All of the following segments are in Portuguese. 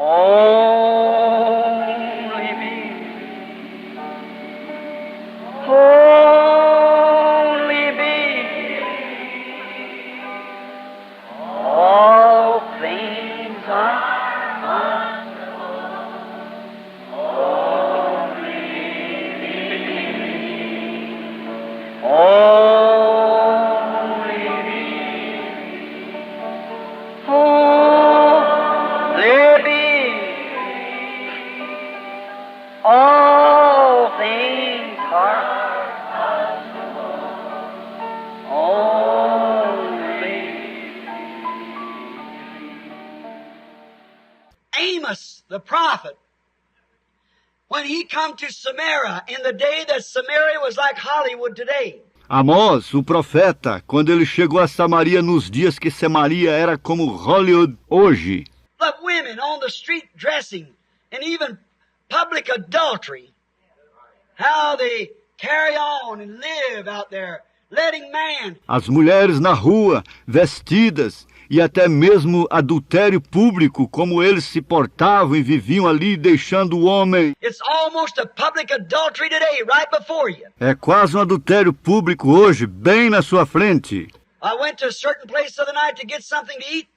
Only me. Only me. All things are only me. Oh, there be all things are only. Amos, the prophet, when he come to Samaria in the day that Samaria was like Hollywood today. Amós, o profeta, quando ele chegou a Samaria nos dias que Samaria era como Hollywood hoje. Look, women on the street dressing and even public adultery. How they carry on and live out there, letting man. As mulheres na rua, vestidas, e até mesmo adultério público, como eles se portavam e viviam ali deixando o homem. It's almost a public adultery today, right before you. É quase um adultério público hoje, bem na sua frente. I went to a certain place the other night to get something to eat,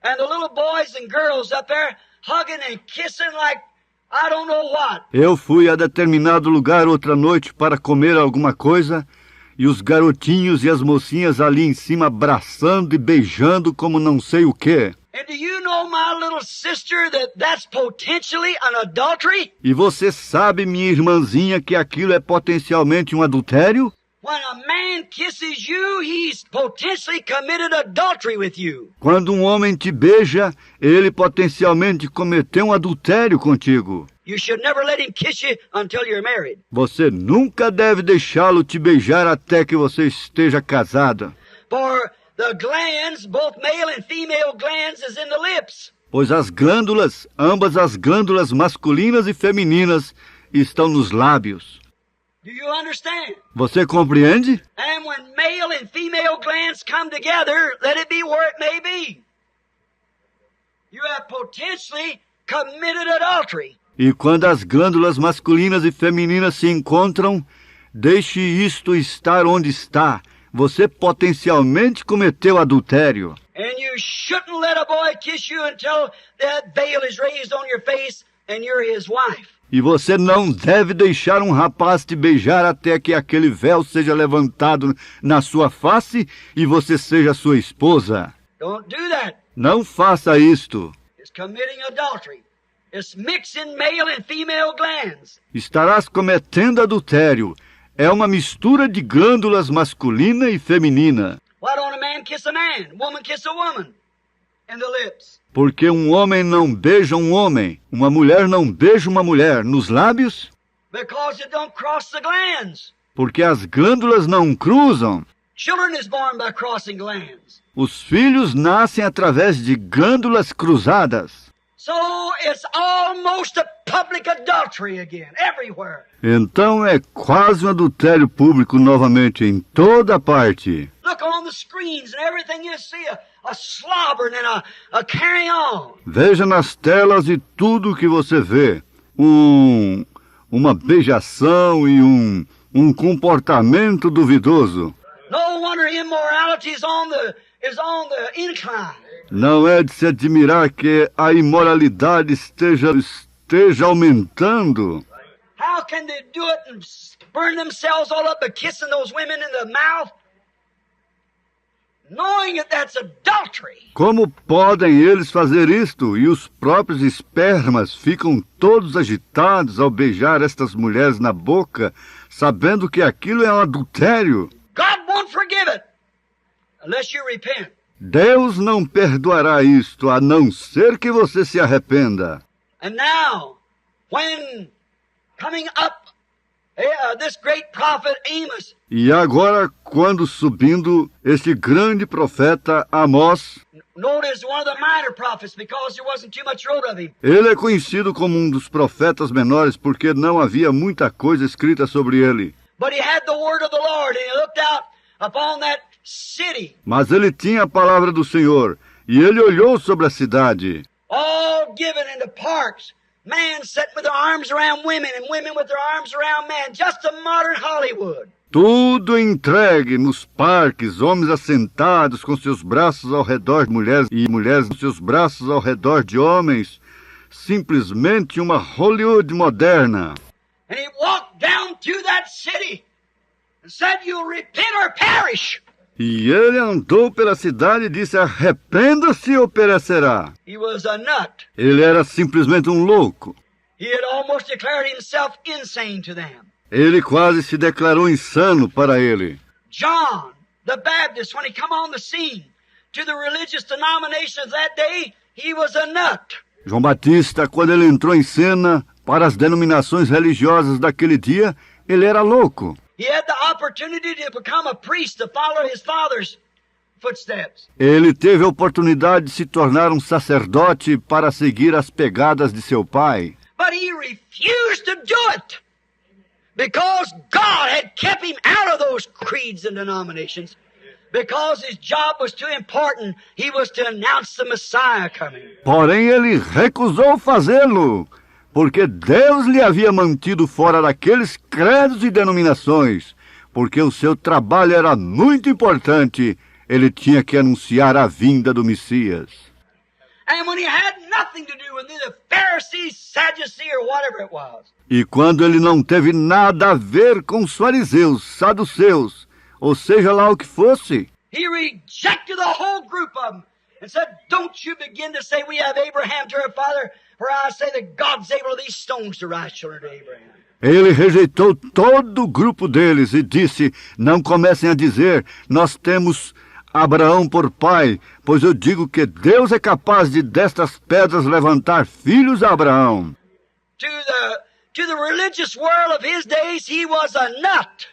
and the little boys and girls up there hugging and kissing like I don't know what. Eu fui a determinado lugar outra noite para comer alguma coisa, e os garotinhos e as mocinhas ali em cima abraçando e beijando como não sei o quê. And do you know, my little sister, that's potentially an adultery? E você sabe, minha irmãzinha, que aquilo é potencialmente um adultério? When a man kisses you, he's potentially committed adultery with you. Quando um homem te beija, ele potencialmente cometeu um adultério contigo. You should never let him kiss you until you're married. Você nunca deve deixá-lo te beijar até que você esteja casada. For the glands, both male and female glands, is in the lips. Pois as glândulas, ambas as glândulas masculinas e femininas, estão nos lábios. Do you understand? Você compreende? And when male and female glands come together, let it be where it may be, you have potentially committed adultery. E quando as glândulas masculinas e femininas se encontram, deixe isto estar onde está. Você potencialmente cometeu adultério. And you shouldn't let a boy kiss you until that veil is raised on your face and you're his wife. E você não deve deixar um rapaz te beijar até que aquele véu seja levantado na sua face e você seja sua esposa. Don't do that. Não faça isto. It's committing adultery. It's mixing male and female glands. Estarás cometendo adultério. É uma mistura de glândulas masculina e feminina. Why don't a man kiss a man? Woman kiss a woman in the lips. Porque um homem não beija um homem, uma mulher não beija uma mulher nos lábios? Because it don't cross the glands. Porque as glândulas não cruzam. Children is born by crossing glands. Os filhos nascem através de glândulas cruzadas. So it's almost a public adultery again, everywhere. Então é quase um adultério público novamente em toda parte. Look on the screens and everything you see, a slobbering and a carrying on. Veja nas telas e tudo que você vê. Uma beijação e um comportamento duvidoso. No wonder immorality is on the incline. Não é de se admirar que a imoralidade esteja aumentando. How can they do it and burn themselves all up by kissing those women in the mouth? Knowing that that's adultery. Como podem eles fazer isto? E os próprios espermas ficam todos agitados ao beijar estas mulheres na boca, sabendo que aquilo é um adultério. God won't forgive it unless you repent. Deus não perdoará isto, a não ser que você se arrependa. And now, when coming up, this great prophet Amos. E agora, quando subindo, este grande profeta Amós, known as one of the minor prophets because there wasn't too much wrote of him. Ele é conhecido como um dos profetas menores porque não havia muita coisa escrita sobre ele. But he had the word of the Lord and he looked out upon that city. Mas ele tinha a palavra do Senhor e ele olhou sobre a cidade. all given in the parks. Men sitting with their arms around women and women with their arms around men. Just a modern Hollywood. Tudo entregue nos parques, homens assentados com seus braços ao redor de mulheres e mulheres com seus braços ao redor de homens. Simplesmente uma Hollywood moderna. And he walked down to that city and said, "You'll repent or perish." E ele andou pela cidade e disse, arrependa-se ou perecerá. He was a nut. Ele era simplesmente um louco. He had almost declared himself insane to them. Ele quase se declarou insano para ele. John the Baptist, when he come on the scene to the religious denominations that day, he was a nut. João Batista, quando ele entrou em cena para as denominações religiosas daquele dia, ele era louco. He had the opportunity to become a priest, to follow his father's footsteps. Ele teve a oportunidade de se tornar um sacerdote para seguir as pegadas de seu pai. But he refused to do it because God had kept him out of those creeds and denominations. Because his job was too important, he was to announce the Messiah coming. Porém, ele recusou fazê-lo, porque Deus lhe havia mantido fora daqueles credos e denominações, porque o seu trabalho era muito importante, ele tinha que anunciar a vinda do Messias. And when he had nothing to do with the Pharisees, Sadducees, or whatever it was, E quando ele não teve nada a ver com os fariseus, saduceus, ou seja lá o que fosse, he rejected the whole group of them and said, "Don't you begin to say we have Abraham to our father, for I say that God's able of these stones to rise children to Abraham." ele rejeitou todo o grupo deles e disse, não comecem a dizer, nós temos Abraão por pai, pois eu digo que Deus é capaz de destas pedras levantar filhos a Abraão. To the religious world of his days, he was a nut.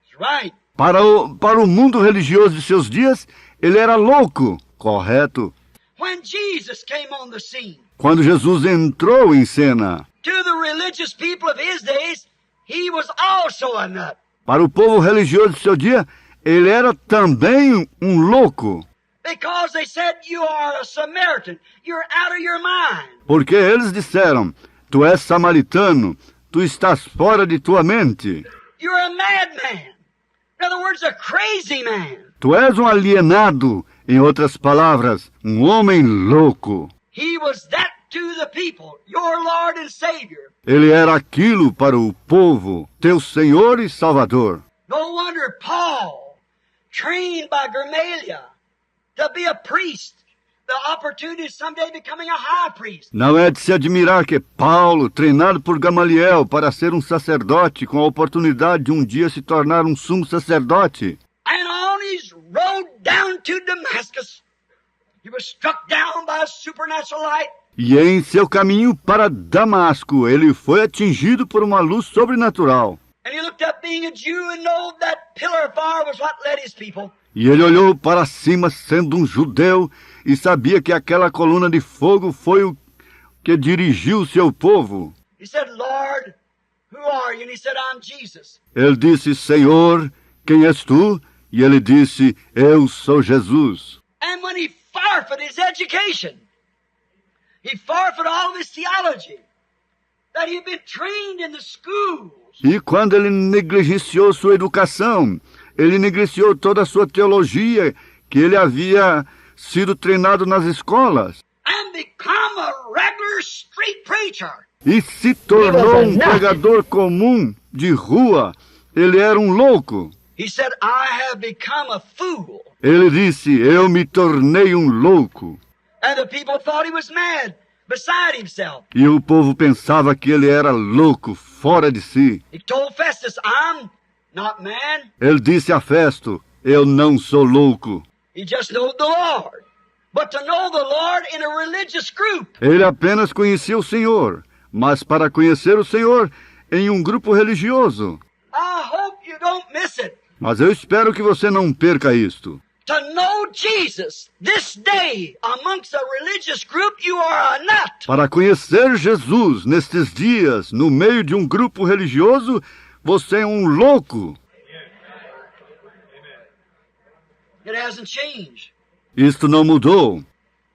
That's right. Para o mundo religioso de seus dias, ele era louco, correto. When Jesus came on the scene, Quando Jesus entrou em cena, to the religious people of his days, he was also a nut. para o povo religioso de seu dia, ele era também um louco. Because they said, "You are a Samaritan. You're out of your mind." Porque eles disseram, tu és samaritano, tu estás fora de tua mente. You're a madman. In other words, a crazy man. Tu és um alienado, em outras palavras, um homem louco. He was that to the people, your Lord and Savior. Ele era aquilo para o povo, teu Senhor e Salvador. No wonder Paul, trained by Gamaliel to be a priest, the opportunity of someday becoming a high priest. Não é de se admirar que Paulo, treinado por Gamaliel para ser um sacerdote, com a oportunidade de um dia se tornar um sumo sacerdote. And on his road down to Damascus, he was struck down by a supernatural light. E em seu caminho para Damasco, ele foi atingido por uma luz sobrenatural. And he looked up being a Jew and know that pillar of fire was what led his people. E ele olhou para cima sendo um judeu e sabia que aquela coluna de fogo foi o que dirigiu seu povo. He said, "Lord, who are you?" And he said, "I'm Jesus." Ele disse, Senhor, quem és tu? E ele disse, eu sou Jesus. And when he forfeited his education, he forfeited all of his theology that he had been trained in the schools. E quando ele negligenciou sua educação, ele negligenciou toda a sua teologia, que ele havia sido treinado nas escolas. And become a regular street preacher. E se tornou um pregador comum de rua. Ele era um louco. He said, "I have become a fool." Ele disse, eu me tornei um louco. And the people thought he was mad, beside himself. E o povo pensava que ele era louco, fora de si. He told Festus, "I'm not mad." Ele disse a Festo, eu não sou louco. He just knowed the Lord. But to know the Lord in a religious group, Ele apenas conhecia o Senhor, mas para conhecer o Senhor em um grupo religioso. I hope you don't miss it. Mas eu espero que você não perca isto. To know Jesus this day amongst a religious group, you are a nut. Para conhecer Jesus nestes dias, no meio de um grupo religioso, você é um louco. It hasn't changed. Isto não mudou.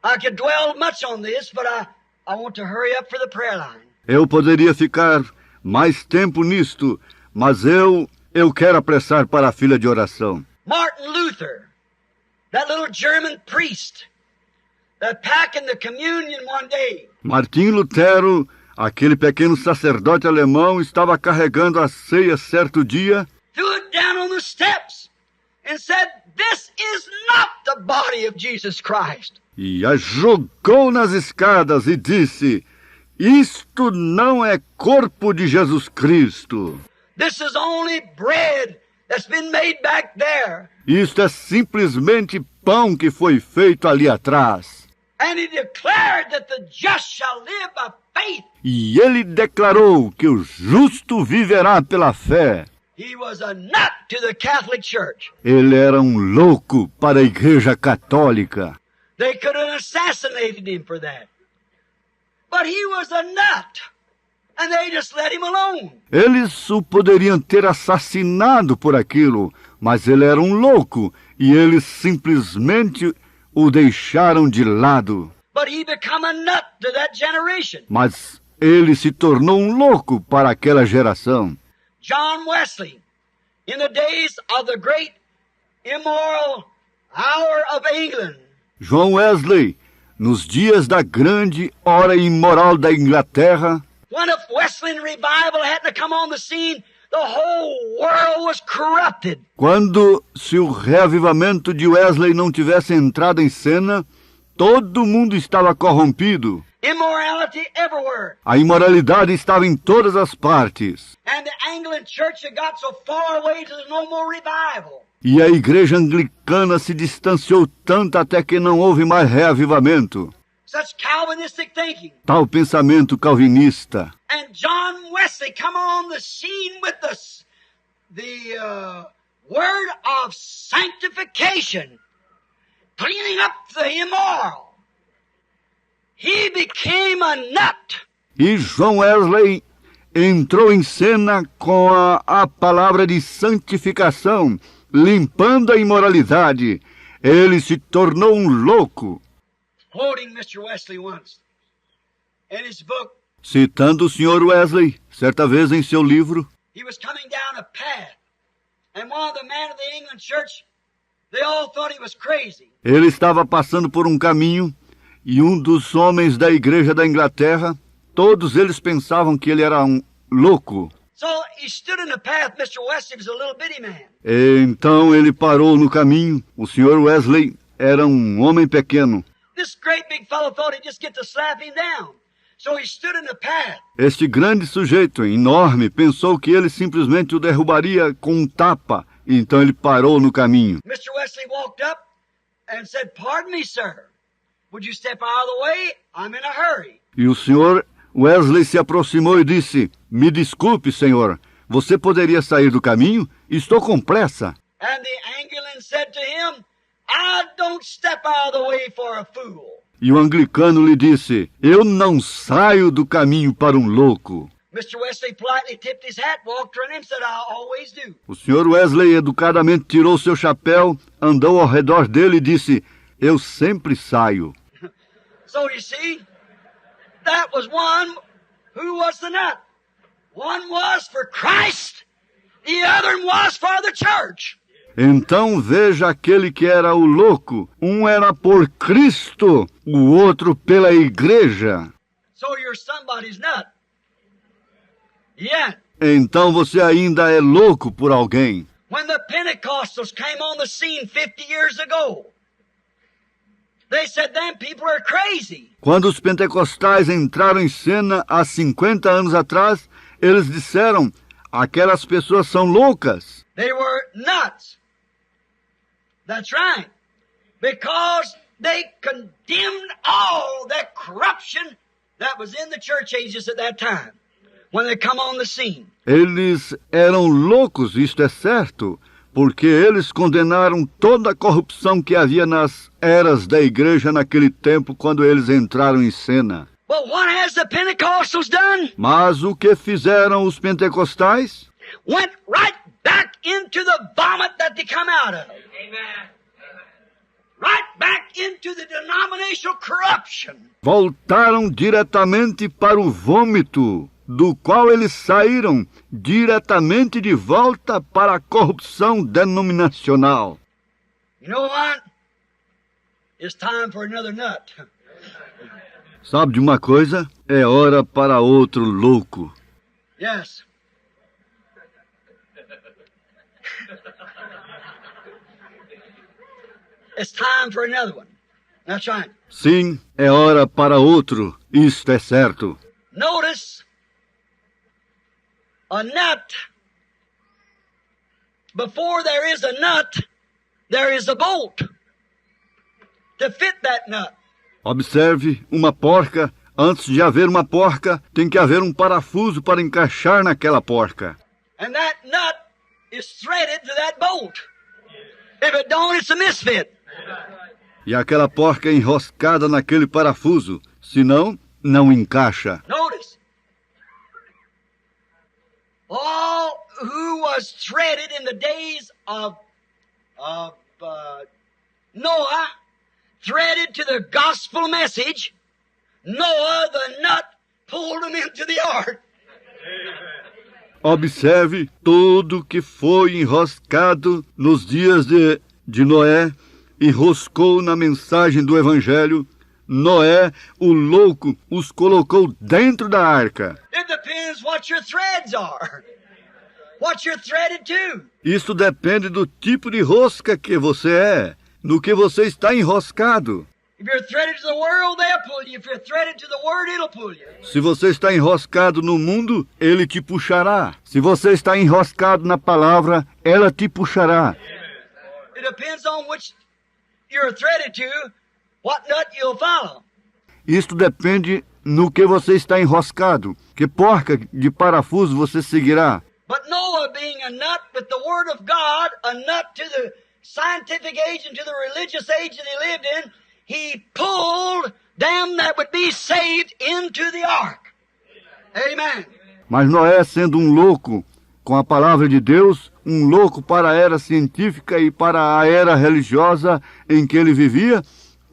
I could dwell much on this, but I want to hurry up for the prayer line. Eu poderia ficar mais tempo nisto, mas eu quero apressar para a fila de oração. Martin Luther, that little German priest, that packing the communion one day. Martim Lutero, aquele pequeno sacerdote alemão, estava carregando a ceia certo dia. Threw it down on the steps and said, "This is not the body of Jesus Christ." E a jogou nas escadas e disse: isto não é corpo de Jesus Cristo. This is only bread that's been made back there. Isto é simplesmente pão que foi feito ali atrás. And he declared that the just shall live by faith. E ele declarou que o justo viverá pela fé. He was a nut to the Catholic Church. Ele era um louco para a Igreja Católica. They could have assassinated him for that. But he was a nut. And they just let him alone. Eles o poderiam ter assassinado por aquilo, mas ele era um louco e eles simplesmente o deixaram de lado. But he became a nut to that generation. Mas ele se tornou um louco para aquela geração. John Wesley, in the days of the great immoral hour of England. João Wesley, nos dias da grande hora imoral da Inglaterra, when if Wesleyan revival hadn't come on the scene, the whole world was corrupted. Quando, se o reavivamento de Wesley não tivesse entrado em cena, todo mundo estava corrompido. Immorality everywhere. A imoralidade estava em todas as partes. And the Anglican Church had got so far away to there's no more revival. E a igreja anglicana se distanciou tanto até que não houve mais reavivamento. Such Calvinistic thinking. Tal pensamento calvinista. And John Wesley come on the scene with the word of sanctification, cleaning up the immoral. He became a nut. E João Wesley entrou em cena com a palavra de santificação, limpando a imoralidade. Ele se tornou um louco. Quoting Mr. Wesley once in his book, citando o Sr. Wesley, certa vez em seu livro, he was coming down a path, and one of the men of the England church, they all thought he was crazy. Ele estava passando por um caminho e um dos homens da igreja da Inglaterra, todos eles pensavam que ele era um louco. So he stood in the path. Mr. Wesley was a little bitty man. Então ele parou no caminho. O Sr. Wesley era um homem pequeno. This great big fellow thought he'd just get to slap him down. So he stood in the path. Este grande sujeito enorme pensou que ele simplesmente o derrubaria com um tapa. Então ele parou no caminho. Mr. Wesley walked up and said, "Pardon me, sir. Would you step out of the way? I'm in a hurry." E o Sr. Wesley se aproximou e disse: me desculpe, senhor. Você poderia sair do caminho? Estou com pressa. And the Anglican said to him, "I don't step out of the way for a fool." E o anglicano lhe disse: eu não saio do caminho para um louco. Mr. Wesley politely tipped his hat, walked around him, said, "I always do." O Sr. Wesley educadamente tirou seu chapéu, andou ao redor dele e disse: eu sempre saio. So you see, that was one who was the nut. One was for Christ, the other was for the church. Então veja aquele que era o louco. Um era por Cristo, o outro pela igreja. So you're somebody's nut. Yeah. Então você ainda é louco por alguém. When the Pentecostals came on the scene 50 years ago, they said them people are crazy. Quando os pentecostais entraram em cena há 50 anos atrás, eles disseram: aquelas pessoas são loucas. They were nuts. That's right. Because they condemned all that corruption that was in the church ages at that time, when they come on the scene. Eles eram loucos, isto é certo, porque eles condenaram toda a corrupção que havia nas eras da igreja naquele tempo, quando eles entraram em cena. But what has the Pentecostals done? Mas o que fizeram os pentecostais? Went right back into the vomit that they come out of. Amen. right back into the denominational corruption. Voltaram diretamente para o vômito, do qual eles saíram diretamente de volta para a corrupção denominacional. You know what? It's time for another nut. Sabe de uma coisa? É hora para outro louco. Yes. It's time for another one. That's right. Sim, é hora para outro. Isto é certo. Notice a nut. Before there is a nut, there is a bolt to fit that nut. Observe uma porca. Antes de haver uma porca, tem que haver um parafuso para encaixar naquela porca. And that nut is threaded to that bolt. If it don't, it's a misfit. E aquela porca é enroscada naquele parafuso. Senão, não encaixa. Notice. All who was threaded in the days of Noah, threaded to the gospel message, Noah, the nut, pulled him into the ark. Observe tudo que foi enroscado nos dias de Noé, enroscou na mensagem do Evangelho. Noé, o louco, os colocou dentro da arca. It depends what your threads are. What you're threaded to. Isso depende do tipo de rosca que você é, no que você está enroscado. If you're threaded to the world, they'll pull you. If you're threaded to the word, it'll pull you. Se você está enroscado no mundo, ele te puxará. Se você está enroscado na palavra, ela te puxará. It depends on which you're threaded to, what nut you'll follow. Isto depende no que você está enroscado. Que porca de parafuso você seguirá. But Noah being a nut with the word of God, a nut to the scientific age and to the religious age that he lived in, he pulled them that would be saved into the ark. Amen. Mas Noé, sendo um louco com a palavra de Deus, um louco para a era científica e para a era religiosa em que ele vivia,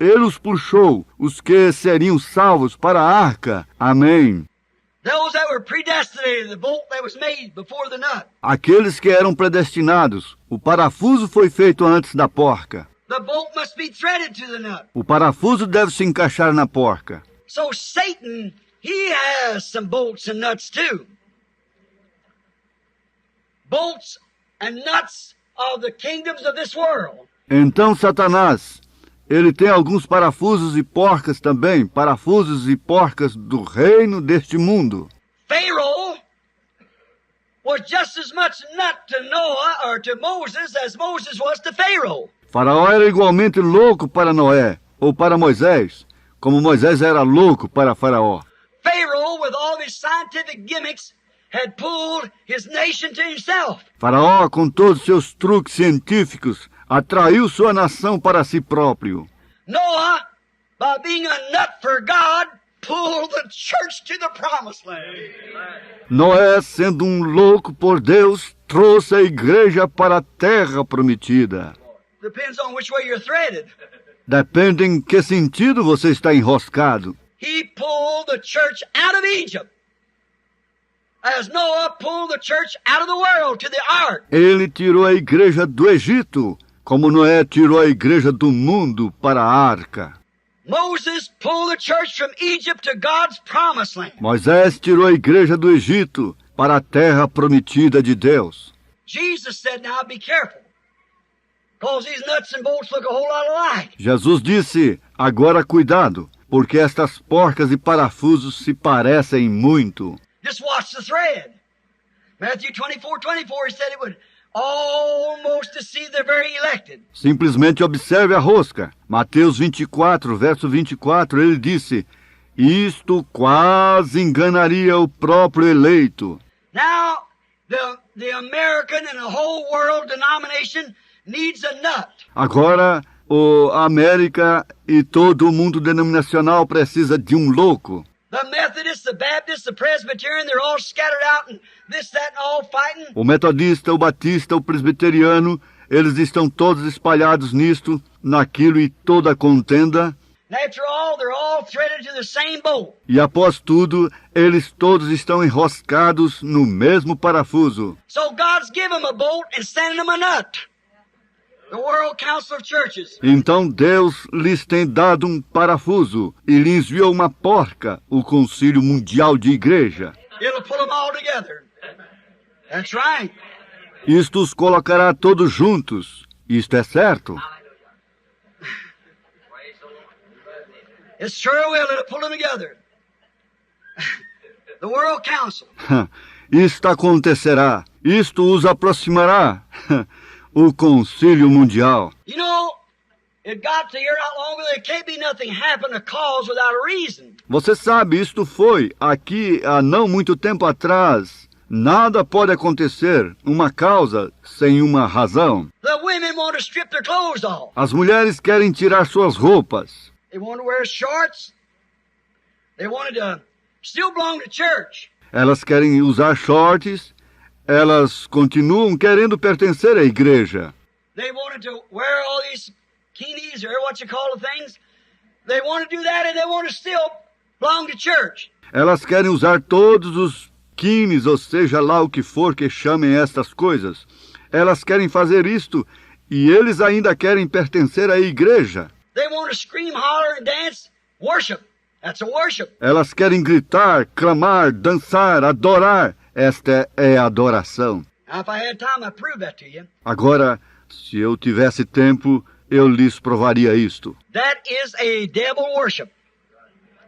ele os puxou, os que seriam salvos, para a arca. Amém. Those that were predestinated, the bolt that was made before the nut. Aqueles que eram predestinados, o parafuso foi feito antes da porca. The bolt must be threaded to the nut. O parafuso deve se encaixar na porca. So Satan, he has some bolts and nuts too. Bolts and nuts of the kingdoms of this world. Então Satanás, ele tem alguns parafusos e porcas também, parafusos e porcas do reino deste mundo. Pharaoh was just as much nut to Noah or to Moses as Moses was to Pharaoh. Faraó era igualmente louco para Noé, ou para Moisés, como Moisés era louco para Faraó. Pharaoh, with all his scientific gimmicks, had pulled his nation to himself. Faraó, com todos os seus truques científicos, atraiu sua nação para si próprio. Noah, by being a nut for God, pulled the church to the promised land. Noé, sendo um louco por Deus, trouxe a igreja para a terra prometida. Depends on which way you're threaded. Depende em que sentido você está enroscado. He pulled the church out of Egypt, as Noah pulled the church out of the world to the ark. Ele tirou a igreja do Egito, como Noé tirou a igreja do mundo para a arca. Moses pulled the church from Egypt to God's promised land. Moisés tirou a igreja do Egito para a terra prometida de Deus. Jesus said, now be careful, because these nuts and bolts look a whole lot alike. Jesus disse, agora cuidado, porque estas porcas e parafusos se parecem muito. Just watch the thread. Matthew 24:24, he said it would almost deceive the very elected. Simplesmente observe a rosca. Mateus 24, verso 24, ele disse, isto quase enganaria o próprio eleito. Now, the American and the whole world denomination needs a nut. Agora, a América e todo o mundo denominacional precisa de um louco. The Methodists, the Baptists, the Presbyterian, they're all scattered out and this, that, and all fighting. O metodista, o batista, o presbiteriano, eles estão todos espalhados nisto, naquilo e toda a contenda. And after all, they're all threaded to the same boat. E após tudo, eles todos estão enroscados no mesmo parafuso. So God's given them a boat and sending them a nut. The World Council of Churches. Então Deus lhes tem dado um parafuso e lhes enviou uma porca, o Concílio Mundial de Igreja. It'll pull them all together. That's right. Isto os colocará todos juntos. Isto é certo. It sure will. It'll pull them together. The World Council. Isto acontecerá. Isto os aproximará. O Concílio Mundial. You know, it got to here not long ago. There can't be nothing happen to cause without a reason. Você sabe, isto foi aqui há não muito tempo atrás. Nada pode acontecer, uma causa, sem uma razão. The women want to strip their clothes off. As mulheres querem tirar suas roupas. They want to wear shorts. They wanted to still belong to church. Elas querem usar shorts. Elas continuam querendo pertencer à igreja. They wanted to wear all these bikinis or what you call the things. They want to do that and they want to still belong to church. Elas querem usar todos os biquínis, ou seja lá o que for que chamem estas coisas. Elas querem fazer isto e eles ainda querem pertencer à igreja. They want to scream, holler and dance, worship. That's a worship. Elas querem gritar, clamar, dançar, adorar. Esta é a adoração. Now, if I had time, I'd prove that to you. Agora, se eu tivesse tempo, eu lhes provaria isto. That is a devil worship.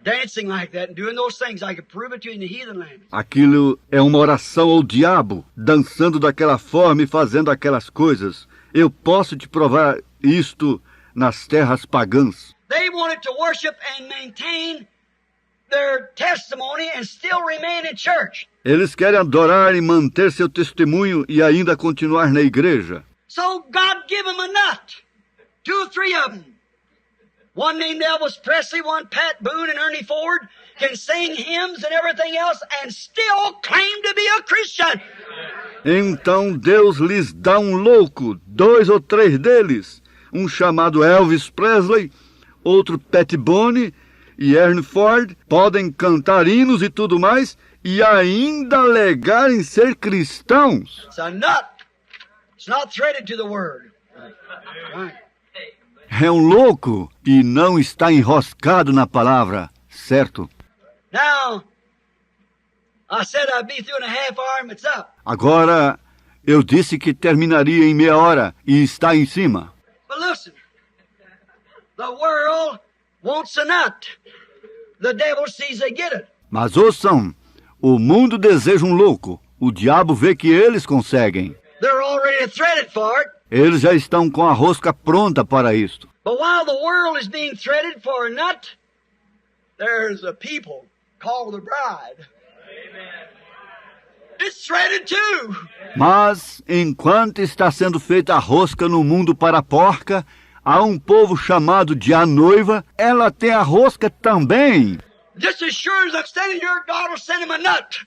Dancing like that and doing those things, I could prove it to you in the heathen land. Aquilo é uma oração ao diabo, dançando daquela forma e fazendo aquelas coisas. Eu posso te provar isto nas terras pagãs. They wanted to worship and maintain their testimony and still remain in church. Eles querem adorar e manter seu testemunho e ainda continuar na igreja. So God gave them a nut. 2 or 3 of them. One named Elvis Presley, one Pat Boone and Ernie Ford can sing hymns and everything else and still claim to be a Christian. Então Deus lhes dá um louco, 2 ou 3 deles. Um chamado Elvis Presley, outro Pat Boone e Ernie Ford podem cantar hinos e tudo mais e ainda alegarem ser cristãos. It's a nut. It's not threaded to the word. Right. É um louco e não está enroscado na palavra, certo? Now, I said I'd be through in a half hour and it's up. Agora, eu disse que terminaria em meia hora e está em cima. But listen, the world wants a nut. The devil sees they get it. Mas ouçam, o mundo deseja um louco. O diabo vê que eles conseguem. They're already threaded for it. Eles já estão com a rosca pronta para isto. But while the world is being threaded for a nut, there's a people called the bride. Amen. It's threaded too. Mas, enquanto está sendo feita a rosca no mundo para a porca, há um povo chamado de a noiva, ela tem a rosca também. Just as sure as I'm standing here, God will send him a nut.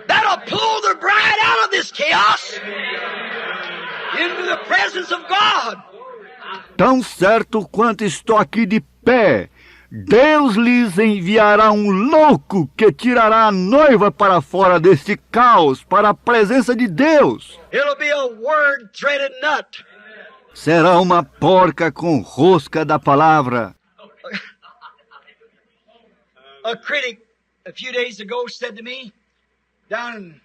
That'll pull the bride out of this chaos into the presence of God. Tão certo quanto estou aqui de pé, Deus lhes enviará um louco que tirará a noiva para fora deste caos, para a presença de Deus. It'll be a word-threaded nut. Será uma porca com rosca da palavra. A critic a few days ago said to me, down in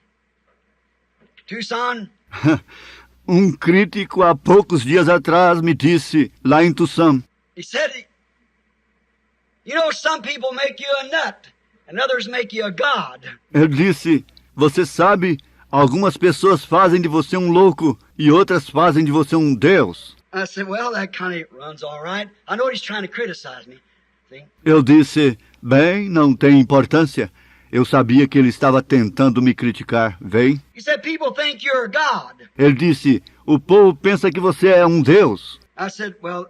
Tucson, Um crítico há poucos dias atrás me disse, lá em Tucson, he said, you know, some people make you a nut and others make you a god. ele disse, você sabe, algumas pessoas fazem de você um louco e outras fazem de você um Deus. I said, well, that kind of runs all right. I know he's trying to criticize me. See? Eu disse, bem, não tem importância. Eu sabia que ele estava tentando me criticar, vem? He said, people think you're a god. Ele disse, o povo pensa que você é um Deus. I said, well,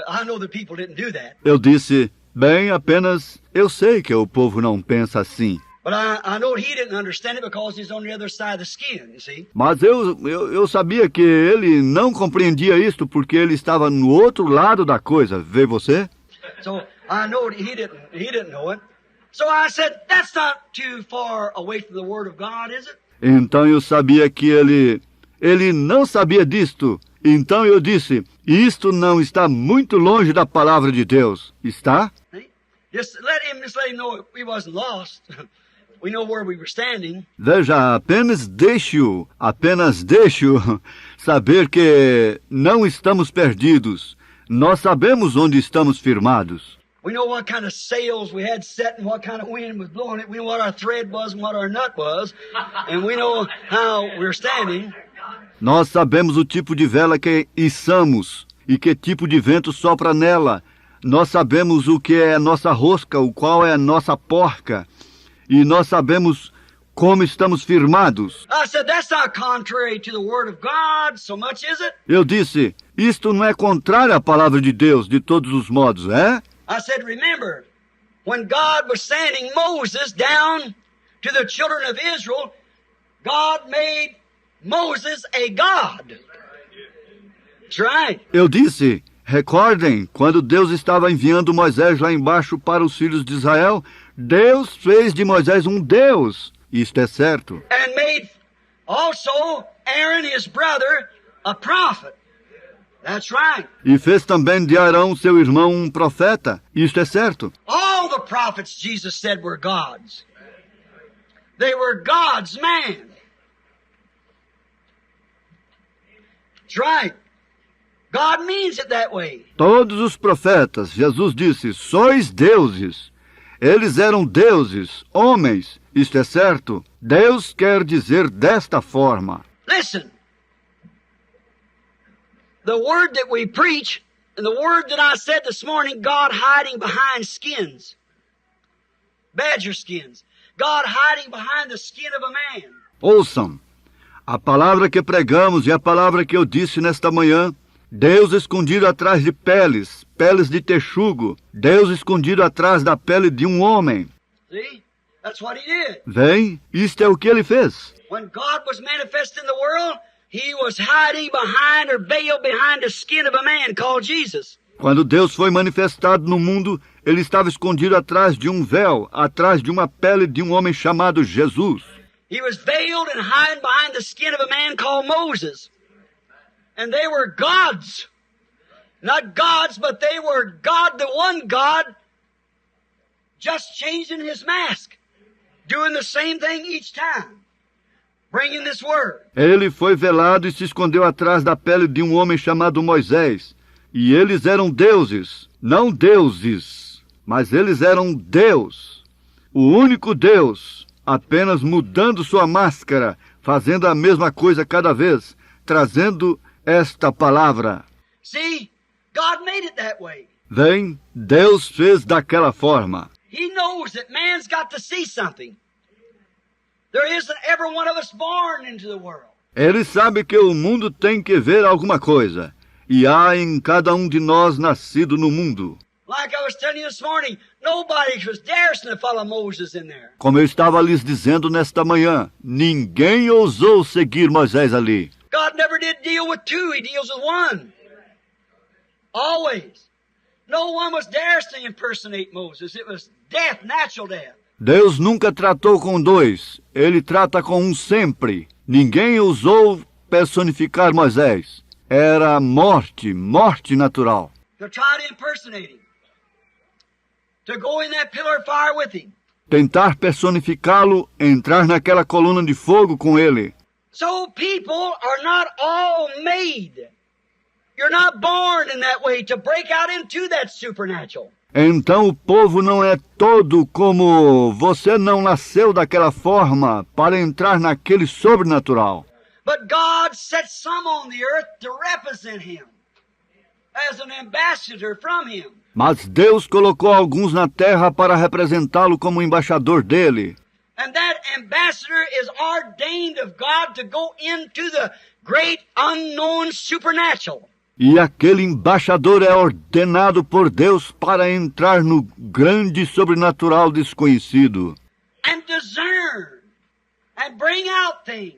I know the people didn't do that. Eu disse, bem, apenas, eu sei que o povo não pensa assim. But I know he didn't understand it because he's on the other side of the skin, you see. Mas eu sabia que ele não compreendia isto porque ele estava no outro lado da coisa. Vê você? So I know he didn't know it. So I said, that's not too far away from the Word of God, is it? Então eu sabia que ele não sabia disto. Então eu disse, isto não está muito longe da palavra de Deus. Está? Just let him know we wasn't lost. We know where we were standing. Veja, apenas deixe-o saber que não estamos perdidos. Nós sabemos onde estamos firmados. We know what kind of sails we had set and what kind of wind was blowing it. We know what our thread was and what our nut was. And we know how we're standing. Nós sabemos o tipo de vela que içamos e que tipo de vento sopra nela. Nós sabemos o que é a nossa rosca, o qual é a nossa porca. E nós sabemos como estamos firmados. I said, that's not contrary to the Word of God so much, is it? Eu disse, isto não é contrário à palavra de Deus de todos os modos, é? I said, remember, when God was sending Moses down to the children of Israel, God made Moses a God. That's right. Eu disse, recordem, quando Deus estava enviando Moisés lá embaixo para os filhos de Israel, Deus fez de Moisés um Deus. Isto é certo. And made also Aaron, his brother, a prophet. That's right. E fez também de Arão, seu irmão, um profeta. Isto é certo. All the prophets, Jesus said, were gods. They were God's man. That's right. God means it that way. Todos os profetas, Jesus disse, sois deuses. Eles eram deuses, homens. Isto é certo. Deus quer dizer desta forma. Listen. The word that we preach, and the word that I said this morning, God hiding behind skins. Badger skins. God hiding behind the skin of a man. Ouçam. A palavra que pregamos e a palavra que eu disse nesta manhã, Deus escondido atrás de peles, peles de texugo, Deus escondido atrás da pele de um homem. See? That's what he did. Vem, isto é o que ele fez. When God was manifest in the world, he was hiding behind or veiled behind the skin of a man called Jesus. Quando Deus foi manifestado no mundo, ele estava escondido atrás de um véu, atrás de uma pele de um homem chamado Jesus. He was veiled and hiding behind the skin of a man called Moses. And they were gods. Not gods, but they were God, the one God, just changing his mask. Doing the same thing each time. Bringing this word. Ele foi velado e se escondeu atrás da pele de um homem chamado Moisés. E eles eram deuses, não deuses, mas eles eram Deus. O único Deus, apenas mudando sua máscara, fazendo a mesma coisa cada vez, trazendo esta palavra. See, God made it that way. Vem, Deus fez daquela forma. He knows that man's got to see something. There isn't every one of us born into the world. Ele sabe que o mundo tem que ver alguma coisa. E há em cada um de nós nascido no mundo. Like I was telling you this morning, nobody was daring to follow Moses in there. Como eu estava lhes dizendo nesta manhã, ninguém ousou seguir Moisés ali. God never did deal with two, he deals with one. Always. No one was daring to impersonate Moses. It was death, natural death. Deus nunca tratou com dois, ele trata com um sempre. Ninguém ousou personificar Moisés. Era morte, morte natural. To try to impersonate him. To go in that pillar of fire with him. Tentar personificá-lo, entrar naquela coluna de fogo com ele. So people are not all made. You're not born in that way to break out into that supernatural. Então o povo não é todo como você não nasceu daquela forma para entrar naquele sobrenatural. But God set some on the earth to represent him as an ambassador from him. Mas Deus colocou alguns na terra para representá-lo como embaixador dele. And that ambassador is ordained of God to go into the great unknown supernatural. E aquele embaixador é ordenado por Deus para entrar no grande sobrenatural desconhecido. And discern and bring out things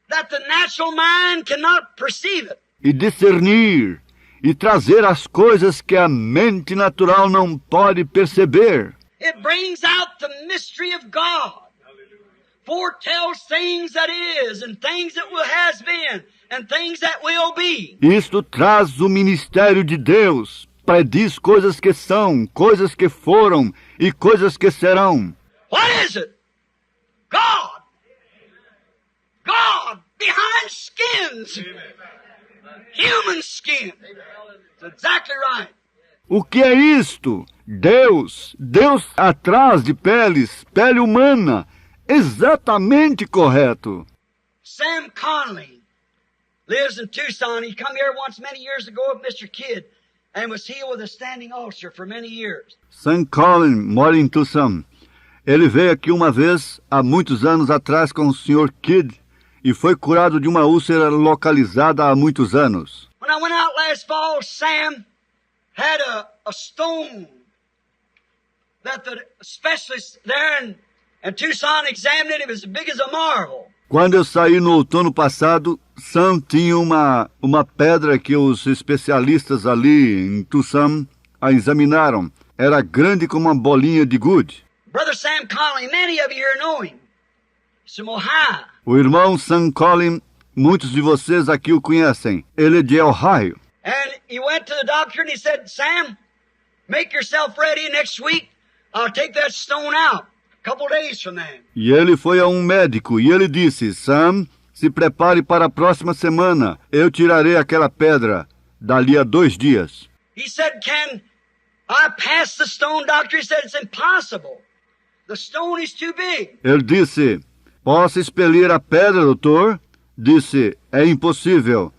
that the natural mind cannot perceive it. E discernir e trazer as coisas que a mente natural não pode perceber. It brings out the mystery of God. Foretells things that is and things that will has been and things that will be. Isto traz o ministério de Deus, prediz coisas que são, coisas que foram e coisas que serão. What is it? God. God behind skins. Human skin. That's exactly right. O que é isto? Deus. Deus atrás de peles, pele humana. Exatamente correto. Sam Conley lives in Tucson. He come here once many years ago with Mr. Kidd and was healed with a standing ulcer for many years. Sam Conley mora em Tucson. Ele veio aqui uma vez, há muitos anos atrás, com o Sr. Kidd e foi curado de uma úlcera localizada há muitos anos. When I went out last fall, Sam had a stone that the specialist there in Tucson examined it. It was as big as a marble. Quando eu saí no outono passado, Sam tinha uma pedra que os especialistas ali em Tucson a examinaram. Era grande como uma bolinha de gude. Brother Sam Conley, many of you here know him. He's from Ohio. O irmão Sam Conley, muitos de vocês aqui o conhecem. Ele é de Ohio. And he went to the doctor and he said, Sam, make yourself ready next week. I'll take that stone out. Couple days from then. E ele foi a um médico e ele disse, Sam, se prepare para a próxima semana. Eu tirarei aquela pedra dali a 2 dias. He said, can I pass the stone, doctor? He said, it's impossible. The stone is too big. Ele disse, posso expelir a pedra, doutor? Disse, é impossível.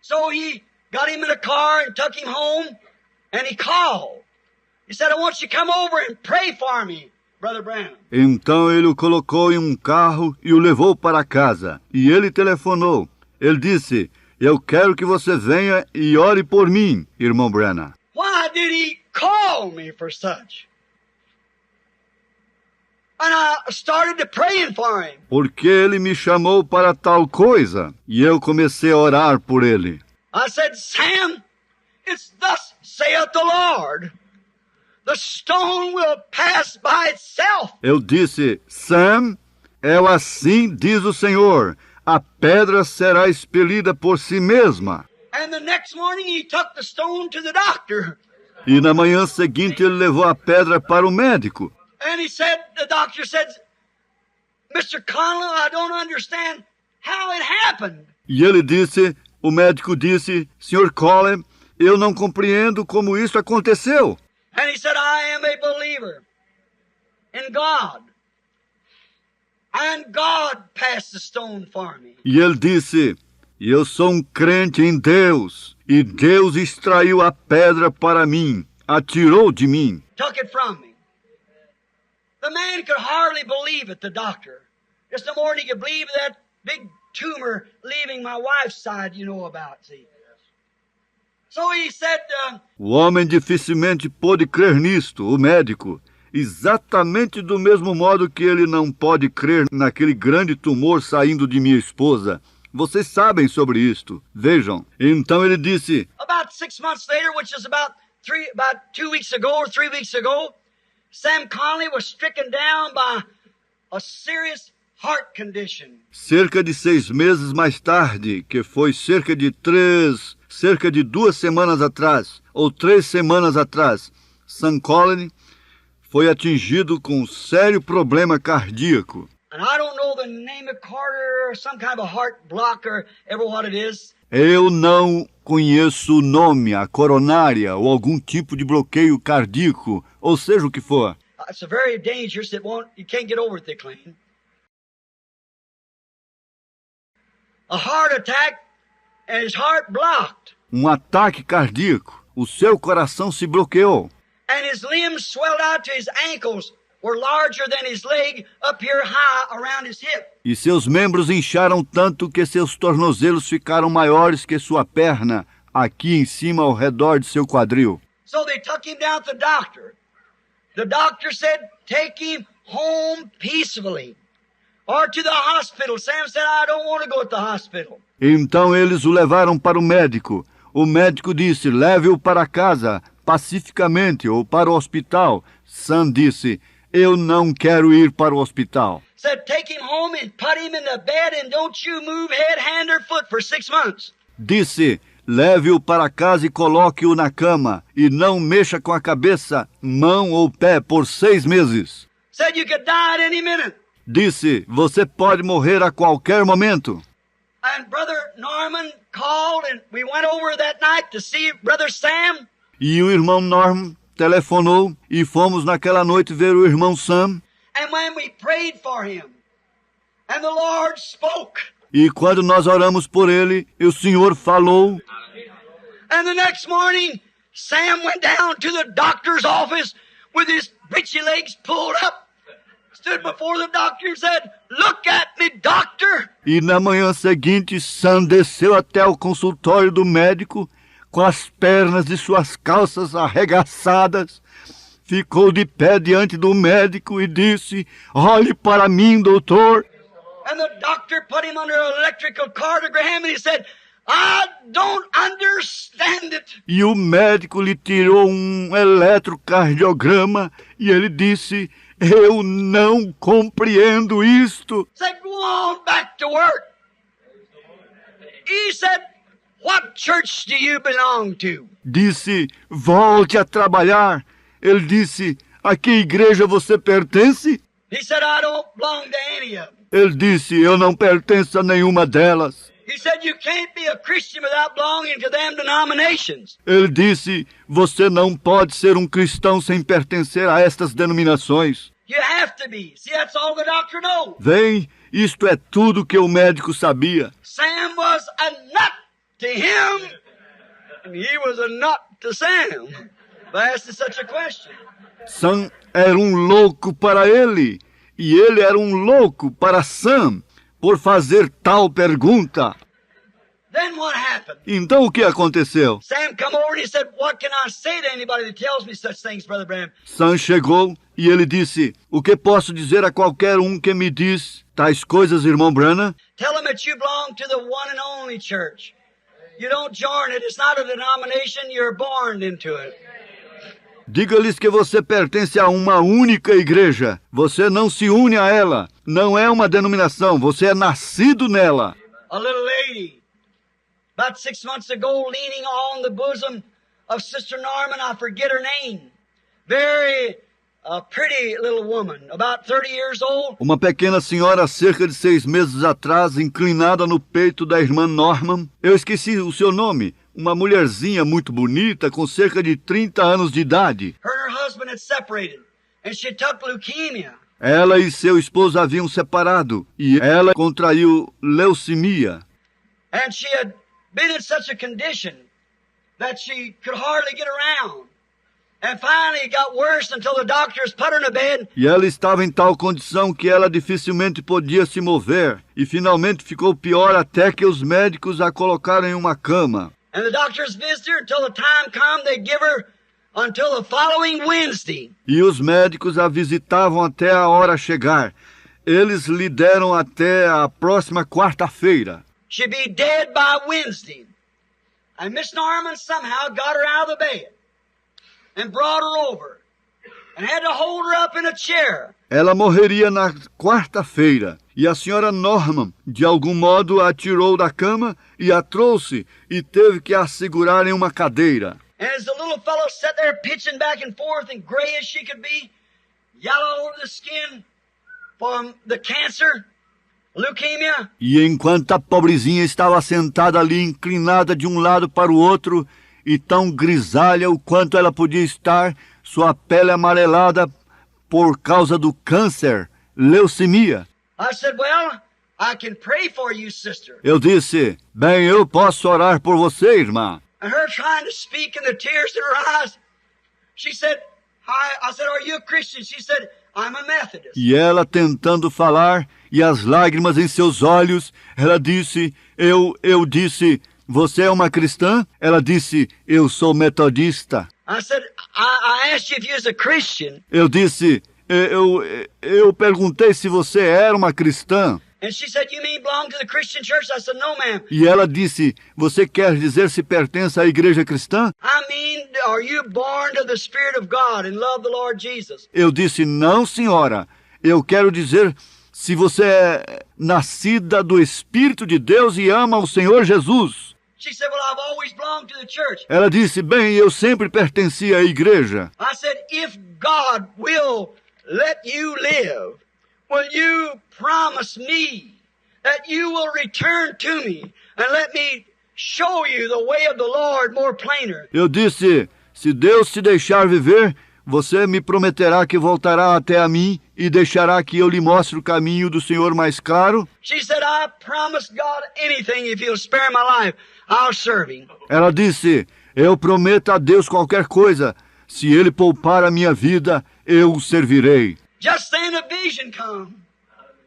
So he got him in a car and took him home and he called. He said, I want you to come over and pray for me. Brother Branham. Então ele o colocou em um carro e o levou para casa. E ele telefonou. Ele disse, eu quero que você venha e ore por mim, irmão Branham. Why did he call me for such? And I started to praying for him. Porque ele me chamou para tal coisa. E eu comecei a orar por ele. I said, Sam, it's thus saith the Lord. The stone will pass by itself. Eu disse, Sam, é assim diz o Senhor, a pedra será expelida por si mesma. And the next morning he took the stone to the doctor. E na manhã seguinte ele levou a pedra para o médico. And he said, the doctor said, Mr. Conley, I don't understand how it happened. E ele disse, o médico disse, Sr. Conley, eu não compreendo como isso aconteceu. And he said, I am a believer in God. And God passed the stone for me. E ele disse, eu sou um crente em Deus, e Deus extraiu a pedra para mim, a tirou de mim. Took it from me. The man could hardly believe it, the doctor. Just no more than he could believe that big tumor leaving my wife's side, you know about, see. So he said, O homem dificilmente pôde crer nisto, o médico, exatamente do mesmo modo que ele não pode crer naquele grande tumor saindo de minha esposa. Vocês sabem sobre isto. Vejam. Então ele disse, about 6 months later, which is about 2 weeks ago or 3 weeks ago, Sam Conley was stricken down by a serious heart condition. cerca de 6 meses mais tarde, que foi cerca de 2 semanas atrás, ou 3 semanas atrás, Sam Conley foi atingido com um sério problema cardíaco. And I don't know the name of Carter or some kind of a heart block or ever what it is. Eu não conheço o nome, a coronária ou algum tipo de bloqueio cardíaco, ou seja o que for. It's a very dangerous. You can't get over it clean. A heart attack and his heart blocked. Um ataque cardíaco. O seu coração se bloqueou. And his limbs swelled out to his ankles, were larger than his leg up here high around his hip. E seus membros incharam tanto que seus tornozelos ficaram maiores que sua perna, aqui em cima ao redor de seu quadril. So they took him down to the doctor. The doctor said, take him home peacefully. Or to the hospital. Sam said, I don't want to go to the hospital. Então eles o levaram para o médico. O médico disse, leve-o para casa, pacificamente, ou para o hospital. Sam disse, eu não quero ir para o hospital. Said, take him home and put him in the bed and don't you move head, hand, or foot for 6 months. Disse, leve-o para casa e coloque-o na cama, e não mexa com a cabeça, mão ou pé por 6 meses. Said you could die at any minute. Disse, você pode morrer a qualquer momento. And Brother Norman called and we went over that night to see Brother Sam. E o irmão Norm telefonou e fomos naquela noite ver o irmão Sam. And when we prayed for him, and the Lord spoke. E quando nós oramos por ele, o Senhor falou. And the next morning, Sam went down to the doctor's office with his breechy legs pulled up. Stood before the doctor and said, look at me, doctor. E na manhã seguinte, Sam desceu até o consultório do médico com as pernas de suas calças arregaçadas. Ficou de pé diante do médico e disse, olhe para mim, doutor. And the doctor put him under an electrical cardiogram and he said, I don't understand it. E o médico lhe tirou um eletrocardiograma e ele disse, eu não compreendo isto. Said, go on back to work. He said, what church do you belong to? Disse, volte a trabalhar. Ele disse, a que igreja você pertence? He said, I don't belong to any of them. Ele disse, eu não pertenço a nenhuma delas. He said, you can't be a Christian without belonging to them denominations. Ele disse, você não pode ser um cristão sem pertencer a estas denominações. You have to be. See, that's all the doctor knows. Vem, isto é tudo que o médico sabia. Sam was a nut to him, and he was a nut to Sam. By asking such a question. Sam era um louco para ele, e ele era um louco para Sam, por fazer tal pergunta. Then what happened? Então o que aconteceu? Sam come over and he said, what can I say to anybody that tells me such things, Brother Branham? Sam chegou e ele disse, o que posso dizer a qualquer um que me diz tais coisas, irmão Branham? Tell them that you belong to the one and only church. You don't join it. It's not a denomination. You're born into it. Diga-lhes que você pertence a uma única igreja. Você não se une a ela. Não é uma denominação. Você é nascido nela. A little lady, about 6 months ago, leaning on the bosom of Sister Norman, I forget her name. Very pretty little woman, about 30 years old. Uma pequena senhora, cerca de 6 meses atrás, inclinada no peito da irmã Norman. Eu esqueci o seu nome. Uma mulherzinha muito bonita, com cerca de 30 anos de idade. Her and her husband had separated, and she took leukemia. Ela e seu esposo haviam separado, e ela contraiu leucemia. And she had been in such a condition that she could hardly get around. And finally it got worse until the doctors put her in a bed. E ela estava em tal condição que ela dificilmente podia se mover, e finalmente ficou pior até que os médicos a colocaram em uma cama. And the doctors visited her until the time come, they give her until the following Wednesday. E os médicos a visitavam até a hora chegar. Eles lhe deram até a próxima quarta-feira. She'd be dead by Wednesday. And Miss Norman somehow got her out of the bed and brought her over and had to hold her up in a chair. Ela morreria na quarta-feira, e a senhora Norman, de algum modo, a tirou da cama e a trouxe, e teve que a segurar em uma cadeira. And as the little fellow sat there pitching back and forth and gray as she could be, yellow over the skin from the cancer, leukemia. E enquanto a pobrezinha estava sentada ali, inclinada de um lado para o outro, e tão grisalha o quanto ela podia estar, sua pele amarelada por causa do câncer, leucemia. I said, well, I can pray for you, sister. Eu disse, bem, eu posso orar por você, irmã. And her trying to speak and the tears in her eyes, she said, I said, are you a Christian? She said, I'm a Methodist. E ela tentando falar, e as lágrimas em seus olhos, ela disse, eu disse, você é uma cristã? Ela disse, eu sou metodista. I said, I asked you if you was a Christian. Eu disse, eu perguntei se você era uma cristã. And she said, you mean belong to the Christian church? I said, no, ma'am. E ela disse, você quer dizer se pertence à igreja cristã? I mean, are you born of the Spirit of God and love the Lord Jesus? Eu disse, não, senhora. Eu quero dizer se você é nascida do Espírito de Deus e ama o Senhor Jesus. She said, well, I've always belonged to the church. Ela disse, bem, eu sempre pertenci à igreja. I said, if God will let you live, will you promise me that you will return to me and let me show you the way of the Lord more plainer? Eu disse, se Deus te deixar viver, você me prometerá que voltará até a mim e deixará que eu lhe mostre o caminho do Senhor mais claro? She said, I promise God anything if he'll spare my life, I'll serve him. Ela disse, eu prometo a Deus qualquer coisa. Se ele poupar a minha vida, eu o servirei. Just then a vision come.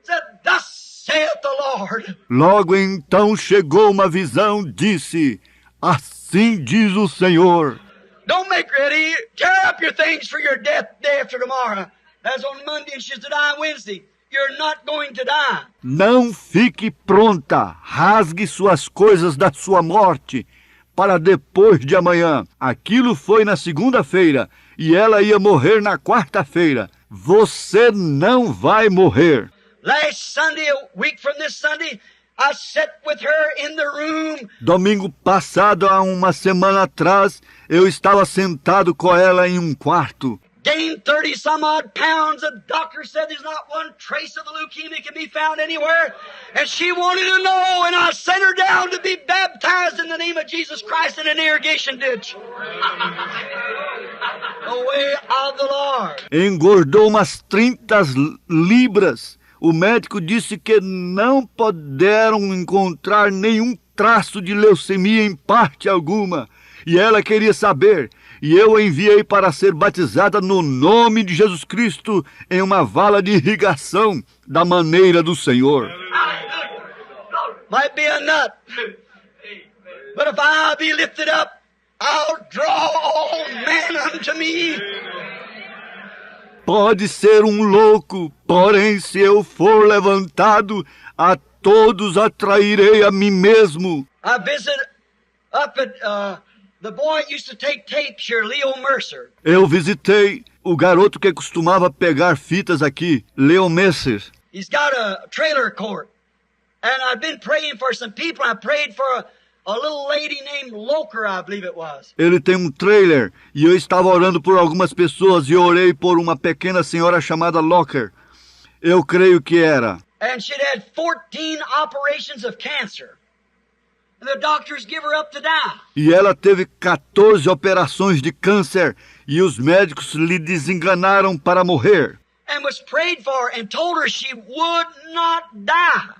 Said, thus saith the Lord. Logo então chegou uma visão, disse, assim diz o Senhor. Don't make ready. Tear up your things for your death day after tomorrow. That's on Monday and she's to die Wednesday. You're not going to die. Não fique pronta, rasgue suas coisas da sua morte para depois de amanhã. Aquilo foi na segunda-feira e ela ia morrer na quarta-feira. Você não vai morrer. Last Sunday, a week from this Sunday, I sat with her in the room. Domingo passado, há uma semana atrás, eu estava sentado com ela em um quarto. Gained 30 some odd pounds. The doctor said there's not one trace of the leukemia can be found anywhere. And she wanted to know, and I sent her down to be baptized in the name of Jesus Christ in an irrigation ditch. The way of the Lord. Engordou umas 30 libras. O médico disse que não puderam encontrar nenhum traço de leucemia em parte alguma. E ela queria saber. E eu a enviei para ser batizada no nome de Jesus Cristo em uma vala de irrigação da maneira do Senhor. Might be a nut. But if I be lifted up, I'll draw all men unto me. Pode ser um louco, porém se eu for levantado, a todos atrairei a mim mesmo. I visited up at the boy that used to take tapes here, Leo Mercer. Eu visitei o garoto que costumava pegar fitas aqui, Leo Mercer. He's got a trailer court. And I've been praying for some people. I prayed for a little lady named Loker, I believe it was. Ele tem um trailer e eu estava orando por algumas pessoas e orei por uma pequena senhora chamada Loker. Eu creio que era. And she'd had 14 operations of cancer. And the doctors give her up to die. E ela teve 14 operações de câncer e os médicos lhe desenganaram para morrer. And was prayed for and told her she would not die,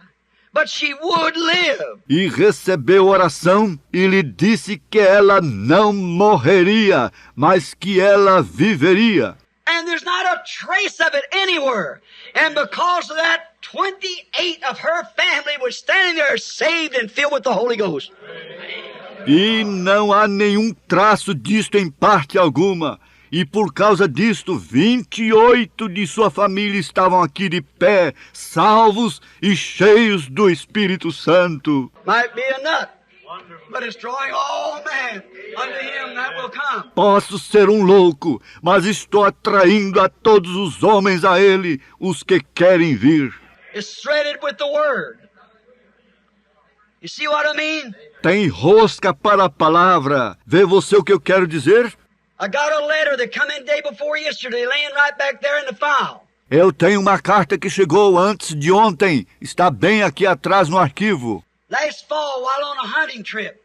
but she would live. E recebeu oração e lhe disse que ela não morreria, mas que ela viveria. And there's not a trace of it anywhere. And because of that, 28 of her family was standing there saved and filled with the Holy Ghost. E não há nenhum traço disto em parte alguma. E por causa disto, 28 de sua família estavam aqui de pé, salvos e cheios do Espírito Santo. Might be a nut, but it's drawing all men unto him that will come. Posso ser um louco, mas estou atraindo a todos os homens a ele, os que querem vir. It's threaded with the Word. You see what I mean? Tem rosca para a palavra. Vê você o que eu quero dizer? I got a letter that come in day before yesterday, laying right back there in the file. Eu tenho uma carta que chegou antes de ontem. Está bem aqui atrás no arquivo. Last fall, while on a hunting trip.